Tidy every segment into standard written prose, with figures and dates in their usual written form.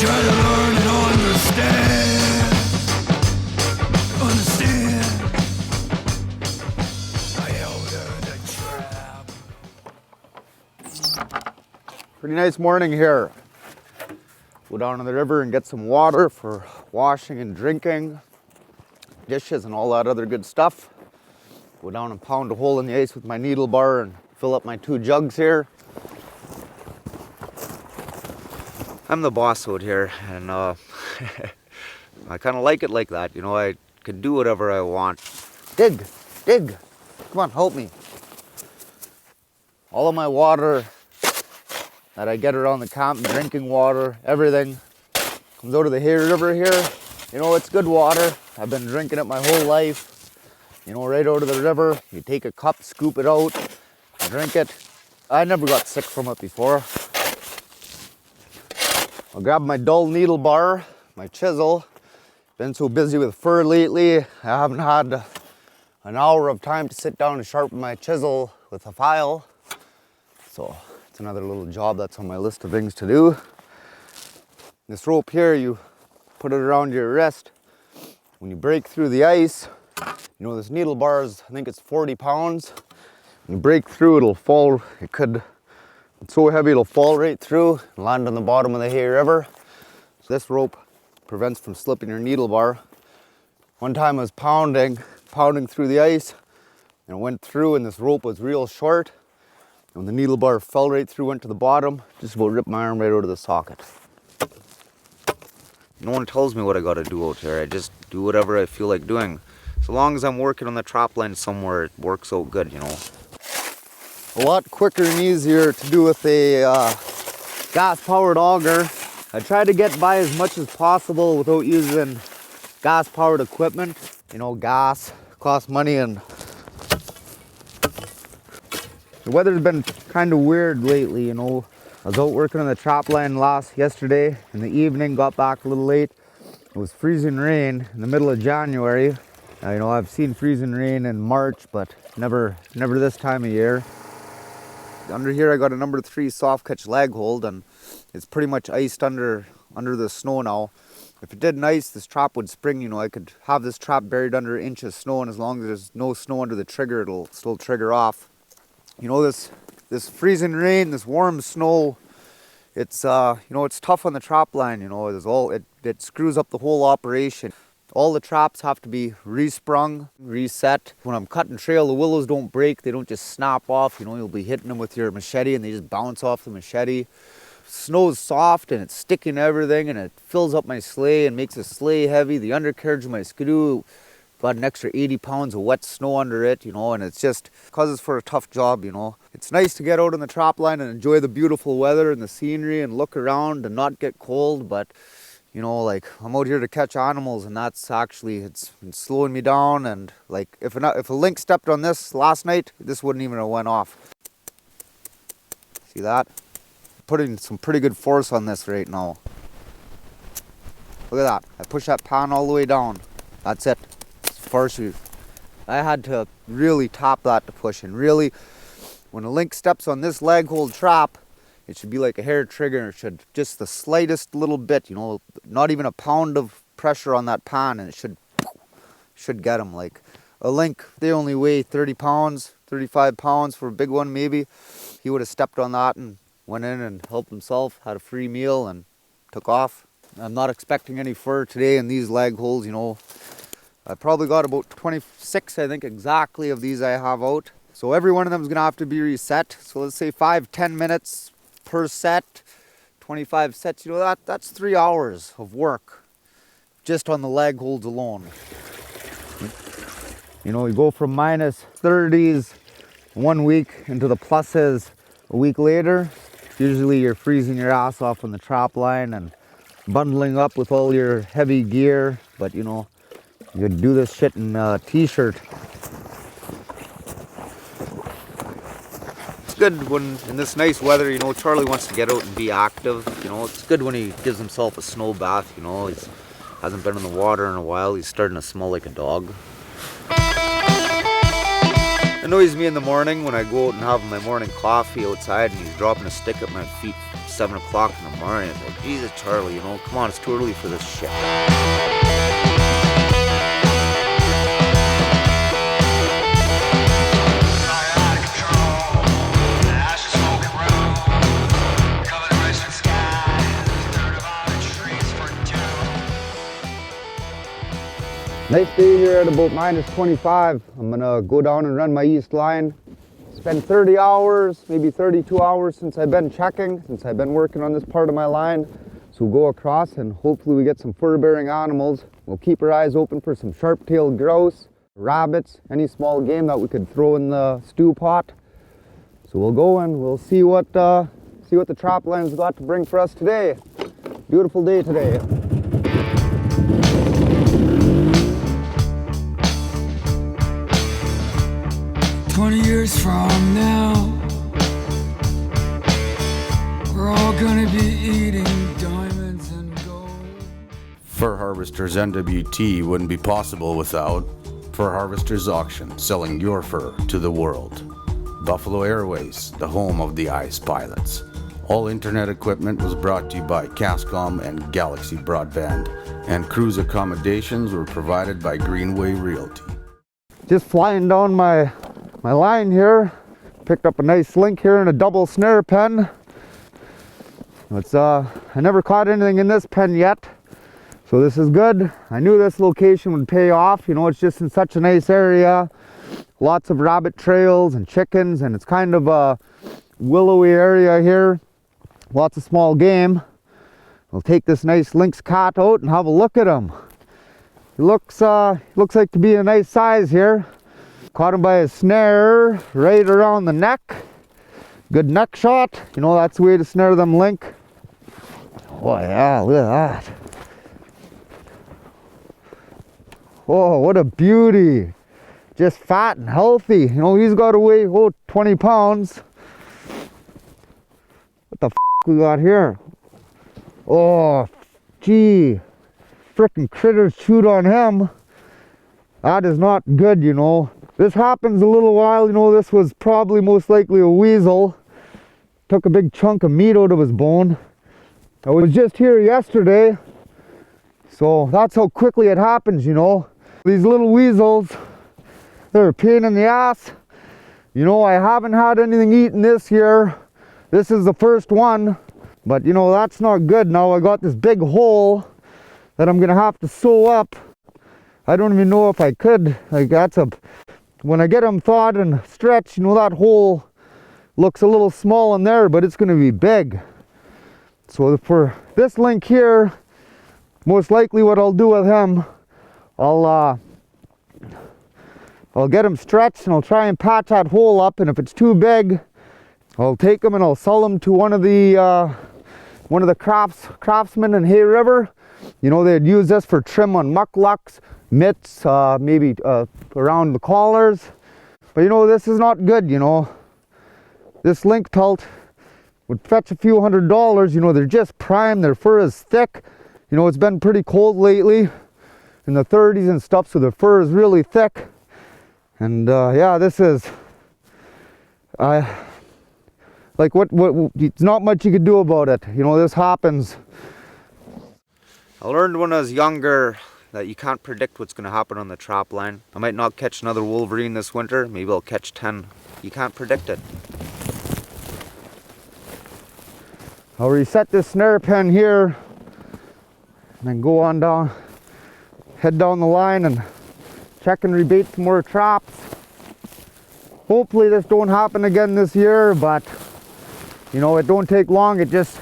try to learn and understand. I elder the trap. Pretty nice morning here. Go down to the river and get some water for washing and drinking, dishes and all that other good stuff. Go down and pound a hole in the ice with my needle bar and fill up my 2 jugs here. I'm the boss out here, and I kind of like it like that. You know, I can do whatever I want. Dig, dig. Come on, help me. All of my water that I get around the camp, drinking water, everything, comes out of the Hay River here. You know, it's good water. I've been drinking it my whole life. You know, right out of the river. You take a cup, scoop it out, drink it. I never got sick from it before. I'll grab my dull needle bar, my chisel. Been so busy with fur lately, I haven't had an hour of time to sit down and sharpen my chisel with a file. So it's another little job that's on my list of things to do. This rope here, you put it around your wrist. When you break through the ice, you know, this needle bar is, I think it's 40 pounds. When you break through, it'll fall, it's so heavy it'll fall right through and land on the bottom of the Hay River. So this rope prevents from slipping your needle bar. One time I was pounding through the ice, and it went through, and this rope was real short. And when the needle bar fell right through, went to the bottom, just about ripped my arm right out of the socket. No one tells me what I gotta do out here. I just do whatever I feel like doing. So long as I'm working on the trap line somewhere, it works out good, you know. A lot quicker and easier to do with a gas-powered auger. I try to get by as much as possible without using gas-powered equipment. You know, gas costs money, and the weather's been kind of weird lately, you know. I was out working on the trap line yesterday in the evening, got back a little late. It was freezing rain in the middle of January. You know, I've seen freezing rain in March, but never this time of year. Under here I got a number 3 soft catch lag hold, and it's pretty much iced under the snow now. If it didn't ice, this trap would spring. You know, I could have this trap buried under an inch of snow, and as long as there's no snow under the trigger, it'll still trigger off. You know, this freezing rain, this warm snow, it's you know, it's tough on the trap line. You know, it screws up the whole operation. All the traps have to be resprung, reset. When I'm cutting trail, the willows don't break. They don't just snap off. You know, you'll be hitting them with your machete and they just bounce off the machete. Snow is soft and it's sticking to everything, and it fills up my sleigh and makes the sleigh heavy. The undercarriage of my skidoo got an extra 80 pounds of wet snow under it, you know, and it's just causes for a tough job, you know. It's nice to get out on the trap line and enjoy the beautiful weather and the scenery and look around and not get cold, but you know, like, I'm out here to catch animals, and that's actually, it's slowing me down. And like, if a lynx stepped on this last night, this wouldn't even have went off. See that? Putting some pretty good force on this right now. Look at that. I push that pan all the way down. That's it. It's force. I had to really tap that to push, and really, when a lynx steps on this lag hold trap, it should be like a hair trigger. It should just the slightest little bit, you know, not even a pound of pressure on that pan, and it should get them. Like a link, they only weigh 30 pounds, 35 pounds for a big one maybe. He would have stepped on that and went in and helped himself, had a free meal and took off. I'm not expecting any fur today in these lag holes, you know. I probably got about 26, I think, exactly of these I have out. So every one of them is gonna have to be reset. So let's say 5-10 minutes per set, 25 sets, you know, that's 3 hours of work just on the lag holds alone. You know, you go from minus 30s 1 week into the pluses a week later. Usually you're freezing your ass off on the trap line and bundling up with all your heavy gear, but you know, you could do this shit in a t-shirt. Good when in this nice weather, you know, Charlie wants to get out and be active. You know, it's good when he gives himself a snow bath. You know, he hasn't been in the water in a while. He's starting to smell like a dog. Annoys me in the morning when I go out and have my morning coffee outside and he's dropping a stick at my feet 7 o'clock in the morning. It's like, Jesus, Charlie, you know, come on, it's too early for this shit. Nice day here at about -25. I'm gonna go down and run my east line. It's been 30 hours, maybe 32 hours since I've been checking, since I've been working on this part of my line. So we'll go across and hopefully we get some fur-bearing animals. We'll keep our eyes open for some sharp-tailed grouse, rabbits, any small game that we could throw in the stew pot. So we'll go and we'll see what the trap line's got to bring for us today. Beautiful day today. 20 years from now, we're all gonna be eating diamonds and gold. Fur Harvesters NWT wouldn't be possible without Fur Harvesters Auction, selling your fur to the world. Buffalo Airways, the home of the ICE pilots. All internet equipment was brought to you by Cascom and Galaxy Broadband, and cruise accommodations were provided by Greenway Realty. Just flying down my line here. Picked up a nice link here in a double snare pen. It's I never caught anything in this pen yet, so this is good. I knew this location would pay off. You know, it's just in such a nice area. Lots of rabbit trails and chickens, and it's kind of a willowy area here. Lots of small game. We'll take this nice lynx cat out and have a look at him. He looks like to be a nice size here. Caught him by a snare right around the neck. Good neck shot. You know, that's the way to snare them link. Oh yeah, look at that. Oh, what a beauty. Just fat and healthy. You know, he's got to weigh 20 pounds. What the f we got here? Oh, gee. Frickin' critters chewed on him. That is not good, you know. This happens a little while, you know. This was probably most likely a weasel. Took a big chunk of meat out of his bone. I was just here yesterday, so that's how quickly it happens, you know. These little weasels, they're a pain in the ass. You know, I haven't had anything eaten this year. This is the first one, but you know, that's not good. Now I got this big hole that I'm gonna have to sew up. I don't even know if I could. Like, when I get them thawed and stretched, you know, that hole looks a little small in there, but it's gonna be big. So for this link here, most likely what I'll do with him, I'll get him stretched and I'll try and patch that hole up, and if it's too big, I'll take him and I'll sell him to one of the craftsmen in Hay River. You know, they'd use this for trim on mucklucks, mitts, maybe around the collars. But you know, this is not good, you know. This link pelt would fetch a few $100s. You know, they're just prime, their fur is thick. You know, it's been pretty cold lately, in the 30s and stuff, so the fur is really thick. And yeah, this is, like what, it's not much you could do about it. You know, this happens. I learned when I was younger that you can't predict what's going to happen on the trap line. I might not catch another wolverine this winter. Maybe I'll catch 10. You can't predict it. I'll reset this snare pen here and then go on down, head down the line and check and rebait some more traps. Hopefully this don't happen again this year, but you know, it don't take long. It just,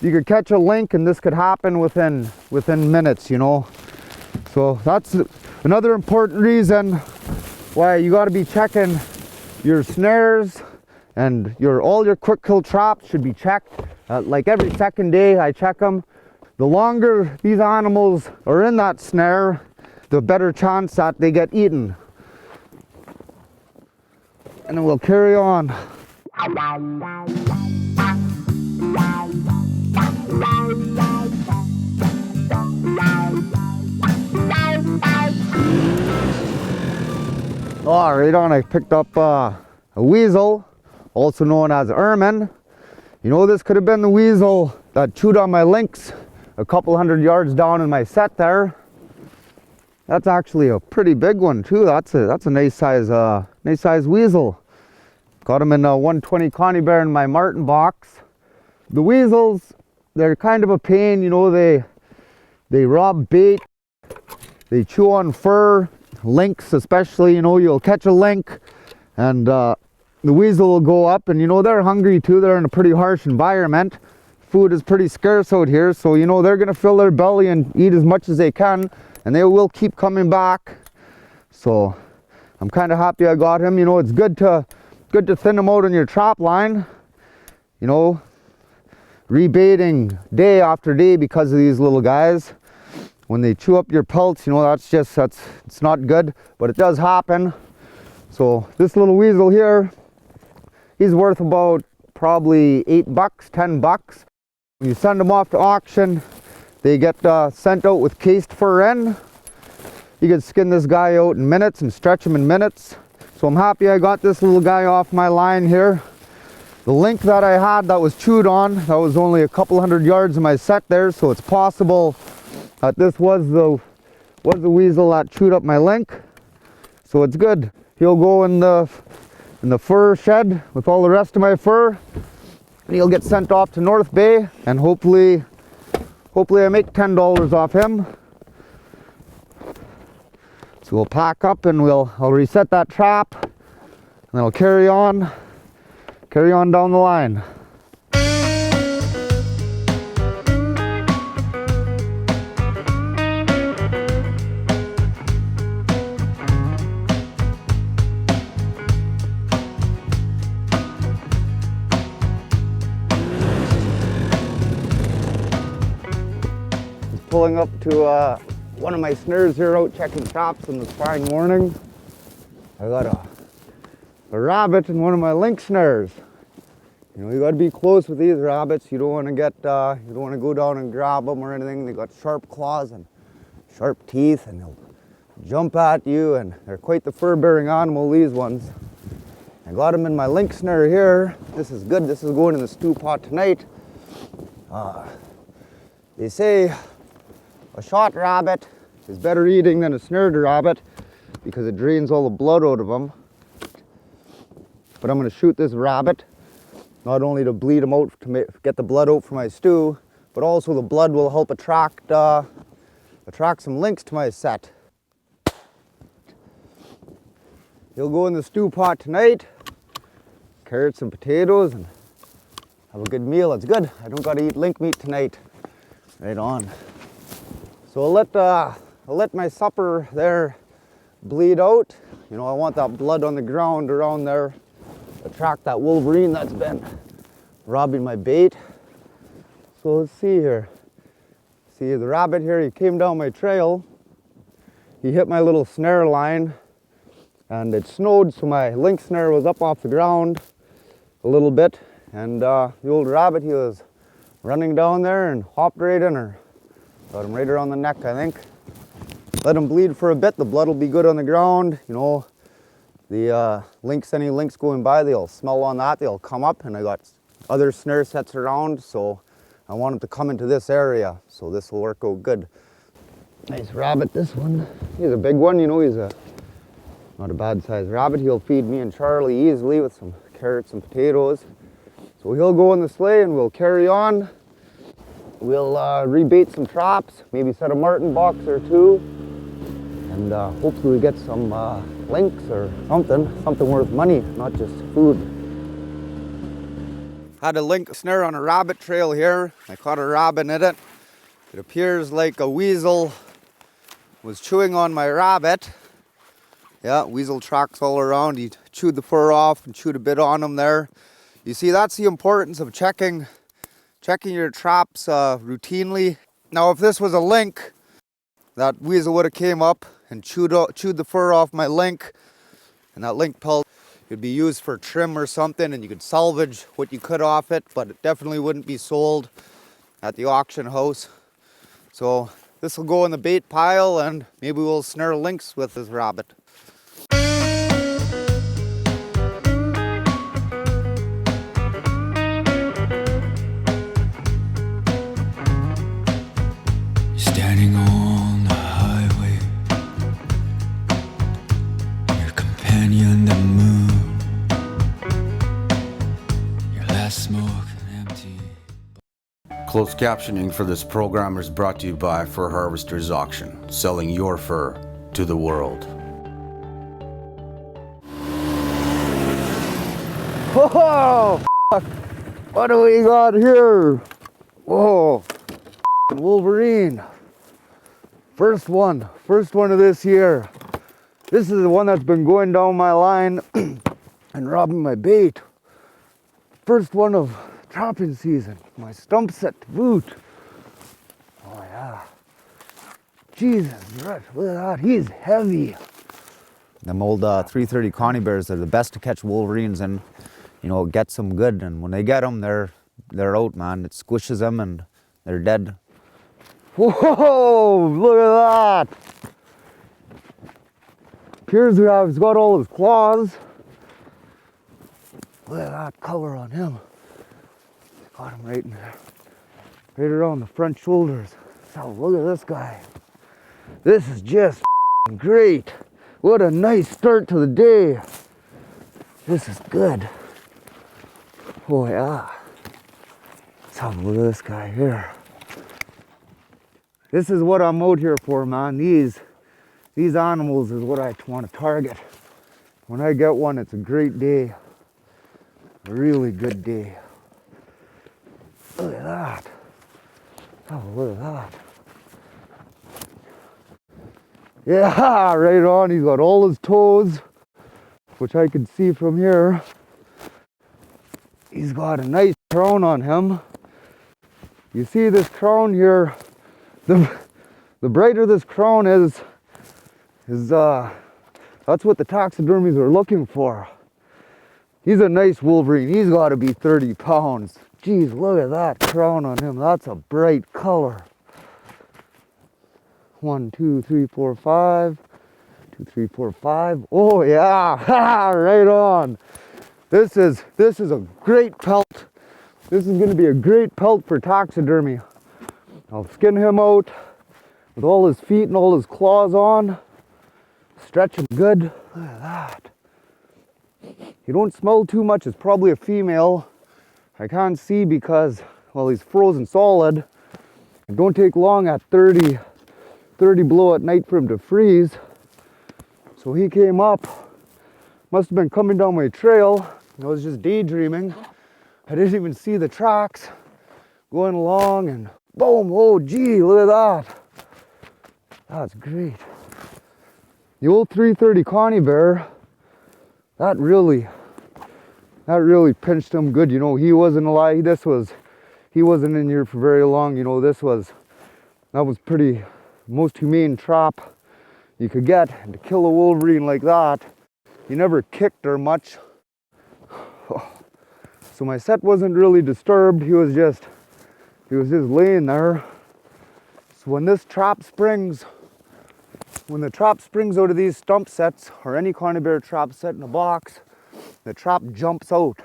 you could catch a link and this could happen within minutes, you know. So that's another important reason why you got to be checking your snares, and all your quick kill traps should be checked. Like every second day I check them. The longer these animals are in that snare, the better chance that they get eaten. And then we'll carry on. Oh, Oh, right on. I picked up a weasel, also known as ermine. You know, this could have been the weasel that chewed on my lynx a couple hundred yards down in my set there. That's actually a pretty big one too. That's a nice size weasel. Got him in a 120 Connie Bear in my Martin box. The weasels, they're kind of a pain. You know, they rob bait, they chew on fur, lynx especially. You know, you'll catch a lynx and the weasel will go up, and you know, they're hungry too. They're in a pretty harsh environment. Food is pretty scarce out here, so you know, they're gonna fill their belly and eat as much as they can, and they will keep coming back. So I'm kind of happy I got him. You know, it's good to thin them out on your trap line. You know, rebaiting day after day because of these little guys. When they chew up your pelts, you know, it's not good, but it does happen. So this little weasel here, he's worth about probably $8, $10. When you send them off to auction, they get sent out with cased fur in. You can skin this guy out in minutes and stretch him in minutes. So I'm happy I got this little guy off my line here. The link that I had that was chewed on, that was only a couple hundred yards in my set there, so it's possible that this was the weasel that chewed up my link. So it's good. He'll go in the fur shed with all the rest of my fur, and he'll get sent off to North Bay, and hopefully I make $10 off him. So we'll pack up and I'll reset that trap, and then I'll carry on down the line. Pulling up to one of my snares here, out checking traps in this fine morning. I got a rabbit in one of my lynx snares. You know, you got to be close with these rabbits. You don't want to go down and grab them or anything. They got sharp claws and sharp teeth, and they'll jump at you, and they're quite the fur-bearing animal, these ones. I got them in my lynx snare here. This is good. This is going in the stew pot tonight. They say a shot rabbit is better eating than a snared rabbit because it drains all the blood out of them. But I'm going to shoot this rabbit, not only to bleed him out to get the blood out for my stew, but also the blood will help attract some lynx to my set. He'll go in the stew pot tonight, carrots and potatoes, and have a good meal. It's good. I don't got to eat lynx meat tonight. Right on. So I'll let my supper there bleed out. You know, I want that blood on the ground around there, attract that wolverine that's been robbing my bait. So let's see here. See the rabbit here, he came down my trail. He hit my little snare line, and it snowed, so my lynx snare was up off the ground a little bit. And the old rabbit, he was running down there and hopped right in her. Got him right around the neck, I think. Let him bleed for a bit. The blood will be good on the ground. You know, the any lynx going by, they'll smell on that. They'll come up, and I got other snare sets around, so I want him to come into this area. So this will work out good. Nice rabbit, this one. He's a big one, you know. He's not a bad sized rabbit. He'll feed me and Charlie easily with some carrots and potatoes. So he'll go in the sleigh, and we'll carry on. We'll rebait some traps, maybe set a martin box or two, and hopefully we get some lynx or something worth money, not just food. Had a lynx snare on a rabbit trail here. I caught a rabbit in it. It appears like a weasel was chewing on my rabbit. Yeah, weasel tracks all around. He chewed the fur off and chewed a bit on him there. You see, that's the importance of checking your traps routinely. Now, if this was a lynx, that weasel would have came up and chewed the fur off my lynx, and that lynx pelt could be used for trim or something, and you could salvage what you could off it, but it definitely wouldn't be sold at the auction house. So this will go in the bait pile, and maybe we'll snare lynx with this rabbit. Closed captioning for this program is brought to you by Fur Harvesters Auction, selling your fur to the world. Whoa! What do we got here? Whoa! Wolverine. First one of this year. This is the one that's been going down my line and robbing my bait. First one of trapping season. My stump set to boot. Oh yeah. Jesus, look at that. He's heavy. Them old 330 Connie bears are the best to catch wolverines and, you know, get some good. And when they get them, they're out, man. It squishes them and they're dead. Whoa! Look at that. Appears to have, he's got all his claws. Look at that color on him. Got him right in there. Right around the front shoulders. So look at this guy. This is just great. What a nice start to the day. This is good. Oh yeah. Let's have a look at this guy here. This is what I'm out here for, man. These animals is what I want to target. When I get one, it's a great day. A really good day. Look at that. Oh, look at that. Yeah, right on. He's got all his toes, which I can see from here. He's got a nice crown on him. You see this crown here, the brighter this crown is that's what the taxidermies are looking for. He's a nice wolverine. He's got to be 30 pounds. Geez, look at that crown on him. That's a bright color. 1, 2, 3, 4, 5. 2, 3, 4, 5. Oh yeah, right on. This is a great pelt. This is going to be a great pelt for taxidermy. I'll skin him out with all his feet and all his claws on. Stretch him good. Look at that. He don't smell too much. It's probably a female. I can't see because, well, he's frozen solid. It don't take long at 30 below at night for him to freeze. So he came up. Must have been coming down my trail. I was just daydreaming. I didn't even see the tracks going along and boom, oh gee, look at that. That's great. The old 330 Connie bear, that really pinched him good. You know, he wasn't alive. He wasn't in here for very long. You know, that was pretty most humane trap you could get. And to kill a wolverine like that, he never kicked her much. So my set wasn't really disturbed. He was just laying there. So when the trap springs out of these stump sets or any Connie bear trap set in a box, the trap jumps out.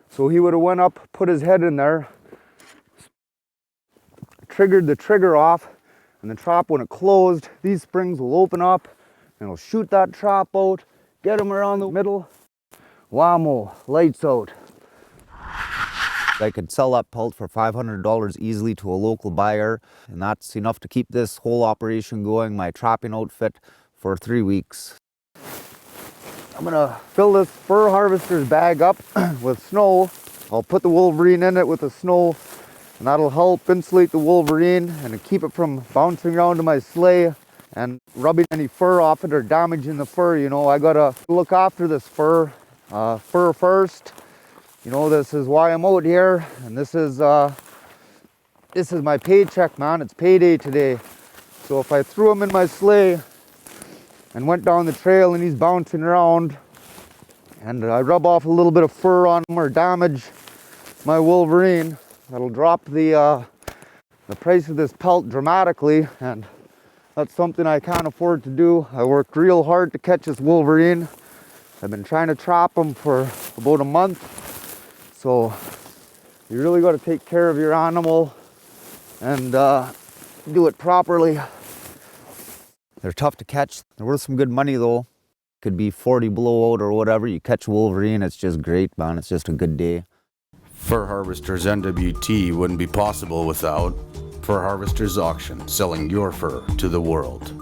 So he would have went up, put his head in there, triggered the trigger off, and the trap, when it closed, these springs will open up and it'll shoot that trap out, get him around the middle, whammo, lights out. I could sell that pelt for $500 easily to a local buyer, and that's enough to keep this whole operation going, my trapping outfit, for 3 weeks. I'm gonna fill this Fur Harvesters bag up with snow. I'll put the wolverine in it with the snow, and that'll help insulate the wolverine and keep it from bouncing around to my sleigh and rubbing any fur off it or damaging the fur. You know, I gotta look after this fur first. You know, this is why I'm out here, and this is my paycheck, man. It's payday today. So if I threw him in my sleigh and went down the trail and he's bouncing around and I rub off a little bit of fur on him or damage my wolverine, that'll drop the price of this pelt dramatically, and that's something I can't afford to do. I worked real hard to catch this wolverine. I've been trying to trap him for about a month. So you really got to take care of your animal and do it properly. They're tough to catch. They're worth some good money though. Could be 40 below out or whatever. You catch a wolverine, it's just great, man. It's just a good day. Fur Harvesters NWT wouldn't be possible without Fur Harvesters Auction, selling your fur to the world.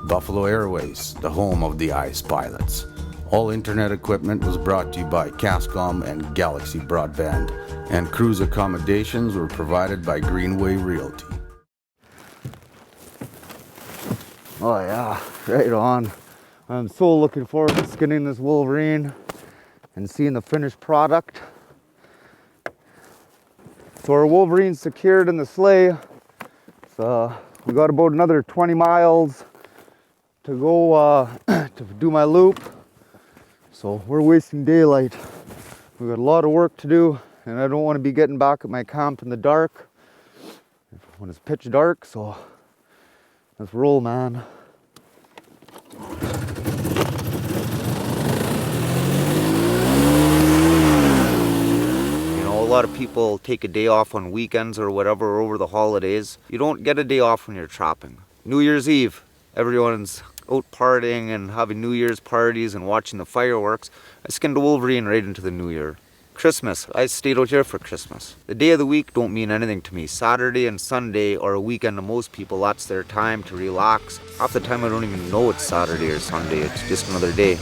Buffalo Airways, the home of the ice pilots. All internet equipment was brought to you by Cascom and Galaxy Broadband, and cruise accommodations were provided by Greenway Realty. Oh yeah, right on. I'm so looking forward to skinning this wolverine and seeing the finished product. So our wolverine's secured in the sleigh. So we got about another 20 miles to go to do my loop. So we're wasting daylight. We've got a lot of work to do, and I don't want to be getting back at my camp in the dark when it's pitch dark. So let's roll, man. A lot of people take a day off on weekends or whatever over the holidays. You don't get a day off when you're trapping. New Year's Eve, everyone's out partying and having New Year's parties and watching the fireworks. I skinned a wolverine right into the New Year. Christmas, I stayed out here for Christmas. The day of the week don't mean anything to me. Saturday and Sunday are a weekend to most people. That's their time to relax. Half the time I don't even know it's Saturday or Sunday. It's just another day.